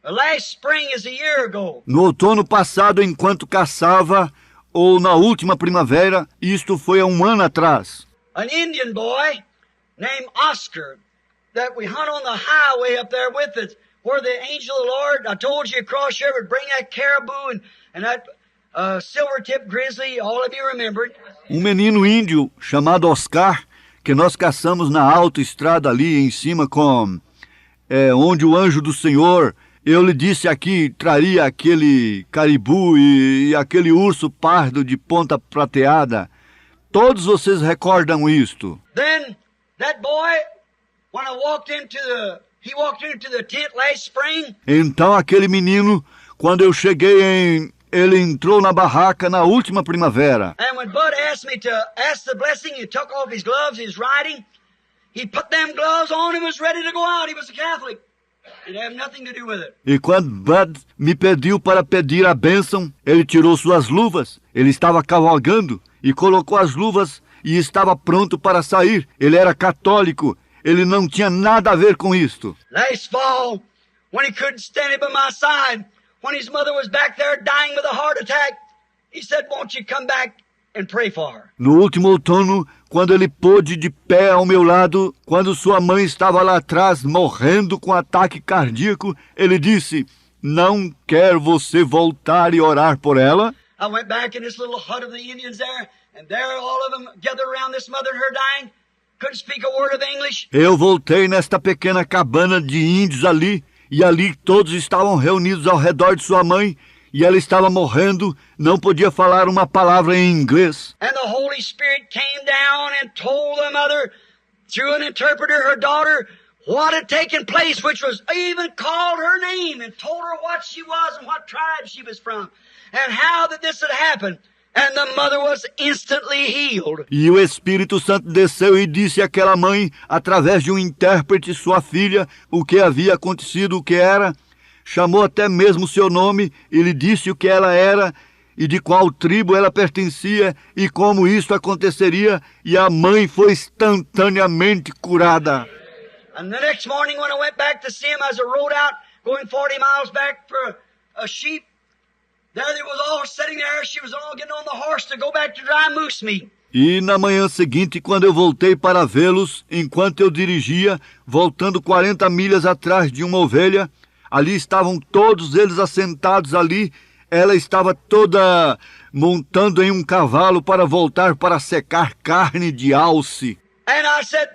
Last spring is a year ago. No outono passado, enquanto caçava, ou na última primavera, isto foi há um ano atrás. An Indian boy named Oscar that we hunt on the highway up there with us, where the angel of the Lord, I told you across here, would bring that caribou and that silver-tip grizzly, all of you remembered. Um menino índio chamado Oscar, que nós caçamos na autoestrada ali em cima onde o anjo do Senhor, eu lhe disse aqui, traria aquele caribu e aquele urso pardo de ponta prateada. todos vocês recordam isto. Then that boy, when he walked into the tent last spring. Então aquele menino, quando eu cheguei ele entrou na barraca na última primavera. And when Bud asked me to ask the blessing, he took off his gloves, his riding. He put them gloves on and was ready to go out. He was a Catholic. It had nothing to do with it. E quando Bud me pediu para pedir a bênção, ele tirou suas luvas. Ele estava cavalgando e colocou as luvas e estava pronto para sair. Ele era católico. Ele não tinha nada a ver com isto. Last fall, when he couldn't stand by my side, when his mother was back there dying with a heart attack, he said, "Won't you come back and pray for her?" No último outono, quando ele pôde de pé ao meu lado, quando sua mãe estava lá atrás morrendo com ataque cardíaco, ele disse, não quer você voltar e orar por ela? I went back in this little hut of the Indians there, and there all of them gathered around this mother and her dying, couldn't speak a word of English. Eu voltei nesta pequena cabana de índios ali, e ali todos estavam reunidos ao redor de sua mãe, e ela estava morrendo, não podia falar uma palavra em inglês. And the Holy Spirit came down and told the mother, through an interpreter, her daughter, what had taken place, which was even called her name and told her what she was and what tribe she was from, and how that this had happened. And the mother was instantly healed. E o Espírito Santo desceu e disse àquela mãe, através de um intérprete, sua filha, o que havia acontecido, o que era. Chamou até mesmo seu nome e lhe disse o que ela era e de qual tribo ela pertencia e como isso aconteceria, e a mãe foi instantaneamente curada. And the next morning when I went back to see him as I rode out, going 40 miles back for a sheep, there they was all sitting there, she was all getting on the horse to go back to dry moose meat. E na manhã seguinte, quando eu voltei para vê-los, enquanto eu dirigia, voltando 40 milhas atrás de uma ovelha, ali estavam todos eles assentados ali. Ela estava toda montando em um cavalo para voltar para secar carne de alce. And I said,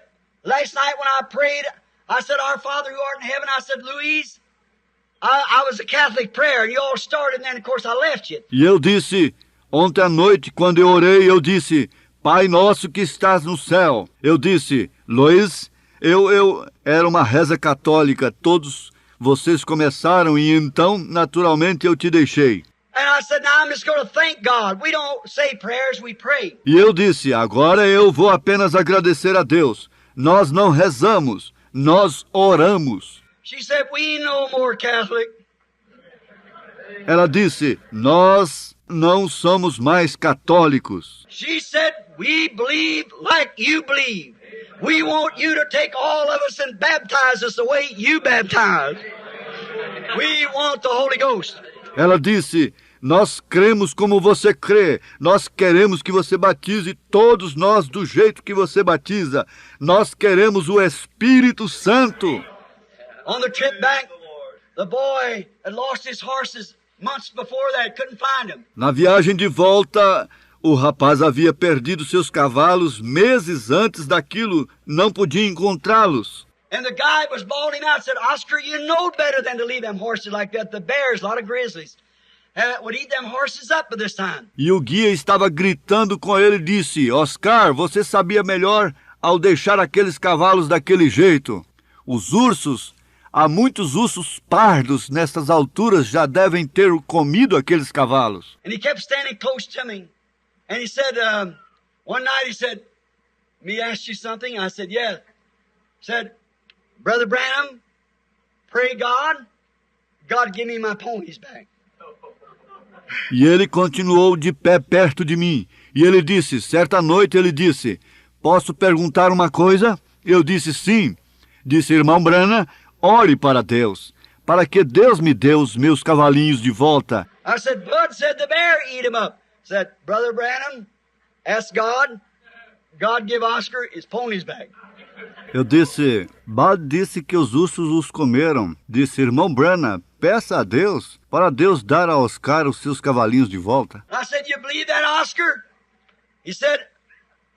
last night when I prayed, I said, Our Father who art in heaven, I said, Louise, I was a Catholic prayer, and you all started, and then of course I left you. E eu disse, ontem à noite, quando eu orei, eu disse, Pai nosso que estás no céu. Eu disse, Luiz, eu era uma reza católica, todos vocês começaram e então, naturalmente, eu te deixei. And I said, now I'm just going to thank God. We don't say prayers, we pray. E eu disse, agora eu vou apenas agradecer a Deus. Nós não rezamos, nós oramos. She said, we no more Catholic. Ela disse, nós não somos mais católicos. She said, we believe like you believe. We want you to take all of us and baptize us the way you baptize. We want the Holy Ghost. Ela disse, nós cremos como você crê. Nós queremos que você batize todos nós do jeito que você batiza. Nós queremos o Espírito Santo. On the trip back, the boy had lost his horses months before that, couldn't find them. Na viagem de volta, o rapaz havia perdido seus cavalos meses antes daquilo, não podia encontrá-los. And the guy was bawling out, said, Oscar, you know better than to leave them horses like that. The bears, a lot of grizzlies, would eat them horses up by this time. E o guia estava gritando com ele e disse, Oscar, você sabia melhor ao deixar aqueles cavalos daquele jeito. Os ursos, há muitos ursos pardos nessas alturas já devem ter comido aqueles cavalos. And he kept standing close to me. And he said, one night he said, me ask you something? I said, yes. He said, Brother Branham, pray God give me my ponies back. E ele continuou de pé perto de mim. E ele disse, certa noite ele disse, posso perguntar uma coisa? Eu disse, sim. Disse, irmão Branham, ore para Deus, para que Deus me dê os meus cavalinhos de volta. I said, Bud said the bear eat him up. Said, Brother Branham, ask God give Oscar his ponies back. Eu disse, Bud disse que os ursos os comeram. Disse, irmão Branham, peça a Deus, para Deus dar a Oscar os seus cavalinhos de volta. I said, you believe that, Oscar? He said,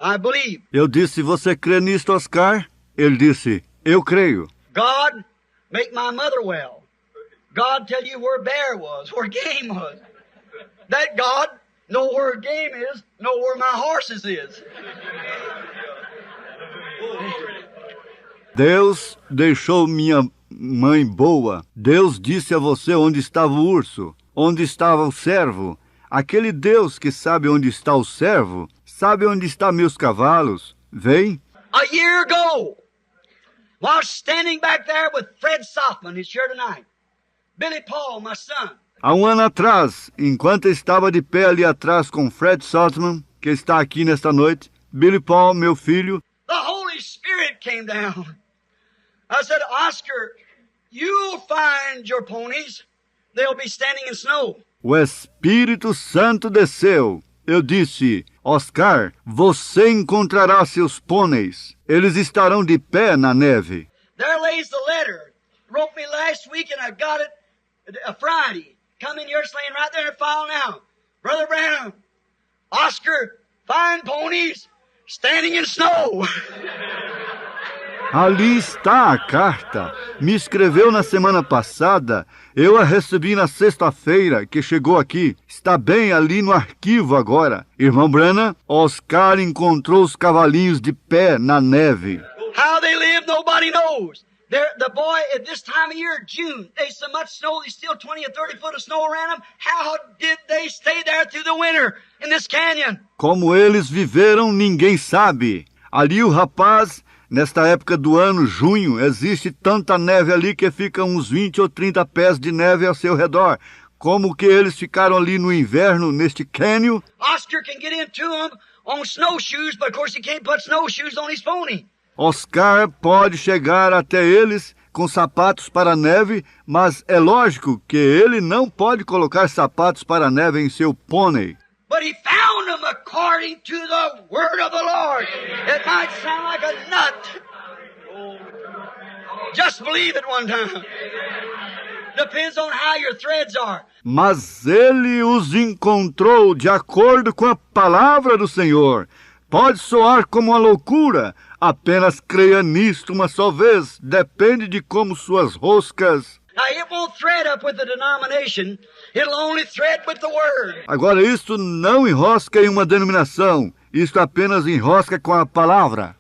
I believe. Eu disse, você crê nisto, Oscar? Ele disse, eu creio. God, make my mother well. God tell you where bear was, where game was. That God know where game is, know where my horses is. Deus deixou minha mãe boa. Deus disse a você onde estava o urso, onde estava o servo. Aquele Deus que sabe onde está o servo, sabe onde estão meus cavalos. Vem. A year ago, while standing back there with Fred Softman, he's here tonight, Billy Paul, my son. Há um ano atrás, enquanto estava de pé ali atrás com Fred Saltzman, que está aqui nesta noite, Billy Paul, meu filho, The Holy Spirit came down. I said, Oscar, you'll find your ponies. They'll be standing in snow. o Espírito Santo desceu. Eu disse, Oscar, você encontrará seus pôneis. Eles estarão de pé na neve. There lays the letter. Wrote me last week and I got it a Friday. Come in here, laying right there in the file now. Brother Branham, Oscar, find ponies standing in snow. Ali está a carta. Me escreveu na semana passada. Eu a recebi na sexta-feira, que chegou aqui. Está bem ali no arquivo agora. Irmão Branham, Oscar encontrou os cavalinhos de pé na neve. How they live, nobody knows. The boy, at this time of year, June, there's so much snow, there's still 20 or 30 foot of snow around them. How did they stay there through the winter in this canyon? Como eles viveram, ninguém sabe. Ali o rapaz, nesta época do ano, junho, existe tanta neve ali que fica uns 20 ou 30 pés de neve ao seu redor. Como que eles ficaram ali no inverno, neste cânion? Oscar can get into them on snowshoes, but of course he can't put snowshoes on his pony. Oscar pode chegar até eles com sapatos para a neve, mas é lógico que ele não pode colocar sapatos para a neve em seu pônei. But he found them according to the word of the Lord. It might sound like a nut. Just believe it one time. Depends on how your threads are. Mas ele os encontrou de acordo com a palavra do Senhor. Pode soar como uma loucura. Apenas creia nisto uma só vez. Depende de como suas roscas. Now, it won't thread up with the denomination. It'll only thread with the word. Agora, isto não enrosca em uma denominação. Isto apenas enrosca com a palavra.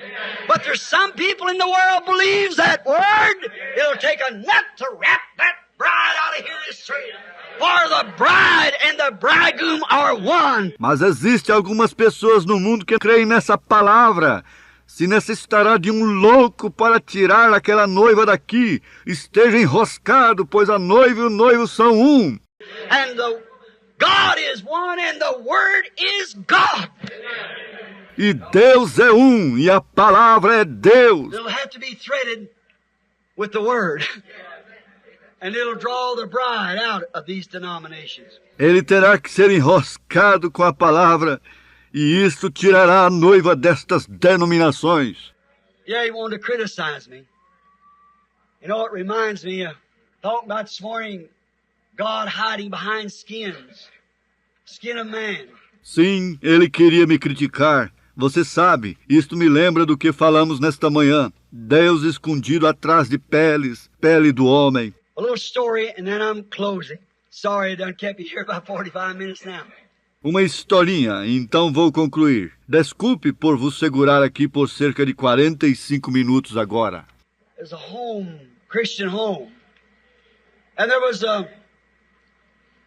But there's some people in the world believes that word. It'll take a nut to wrap that bride out of here this tree. For the bride and the bridegroom are one. Mas existe algumas pessoas no mundo que creem nessa palavra. Se necessitará de um louco para tirar aquela noiva daqui. Esteja enroscado, pois a noiva e o noivo são um. And the God is one and the word is God. E Deus é um, e a palavra é Deus. It'll have to be threaded with the word. And it'll draw the bride out of these denominations. Ele terá que ser enroscado com a palavra, e isto tirará a noiva destas denominações. Yeah, he wanted to criticize me. You know, it reminds me of talking about this morning, God hiding behind skins. Skin of man. Sim, ele queria me criticar. Você sabe, isto me lembra do que falamos nesta manhã. Deus escondido atrás de peles, pele do homem. A little story and then I'm closing. Sorry, I done kept you here about 45 minutes now. Uma historinha, então vou concluir. Desculpe por vos segurar aqui por cerca de 45 minutos agora. There's a home, Christian home. And there was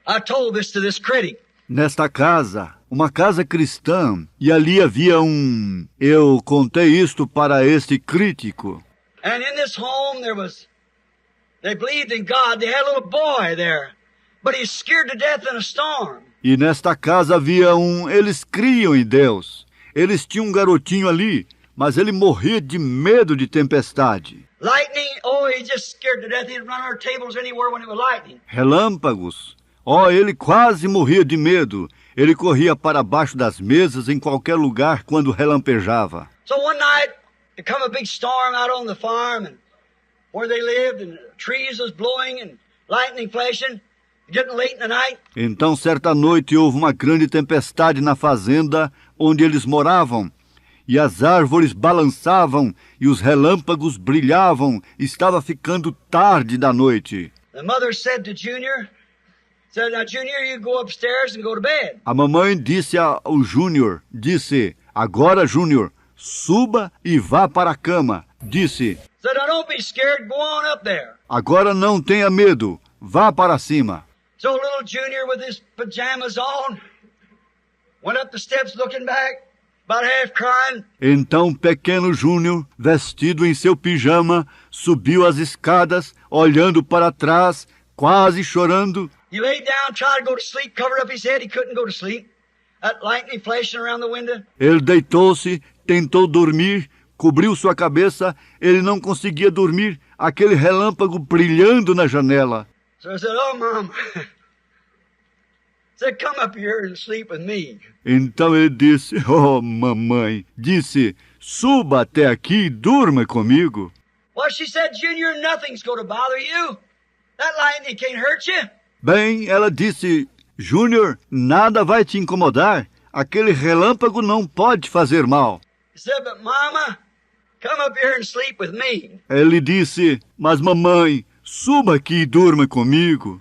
I told this to this critic. Nesta casa, uma casa cristã, e ali havia Eu contei isto para este crítico. And in this home they believed in God. They had a little boy there, but he's scared to death in a storm. E nesta casa havia Eles criam em Deus. Eles tinham um garotinho ali, mas ele morria de medo de tempestade. Lightning, oh, he's just scared to death. He'd run our tables anywhere when it was lightning. Relâmpagos. Oh, ele quase morria de medo. Ele corria para baixo das mesas em qualquer lugar quando relampejava. So one night, there come a big storm out on the farm, and where they lived, and trees was blowing and lightning flashing. Getting late in the night. Então, certa noite, houve uma grande tempestade na fazenda onde eles moravam, e as árvores balançavam, e os relâmpagos brilhavam. Estava ficando tarde da noite. The mother said to Junior, Said, now, Junior, you go upstairs and go to bed. A mamãe disse ao Júnior, agora, Júnior, suba e vá para a cama. Disse, Said, now, don't be scared, go on up there. agora não tenha medo, vá para cima. So little Junior with his pajamas on went up the steps looking back, about half crying. Então pequeno Júnior, vestido em seu pijama, subiu as escadas, olhando para trás, quase chorando. He laid down, tried to go to sleep, covered up his head. He couldn't go to sleep. That lightning flashing around the window. Ele deitou-se, tentou dormir, cobriu sua cabeça, ele não conseguia dormir, aquele relâmpago brilhando na janela. So I said, oh, Mom. Said, come up here and sleep with me. Então ele disse, oh, mamãe, suba até aqui e durma comigo. Well, she said, Junior, nothing's going to bother you. That lightning can't hurt you. Bem, ela disse, Júnior, nada vai te incomodar, aquele relâmpago não pode fazer mal. He said, but Mama, come up here and sleep with me. Ele disse, mas mamãe, suba aqui e durma comigo.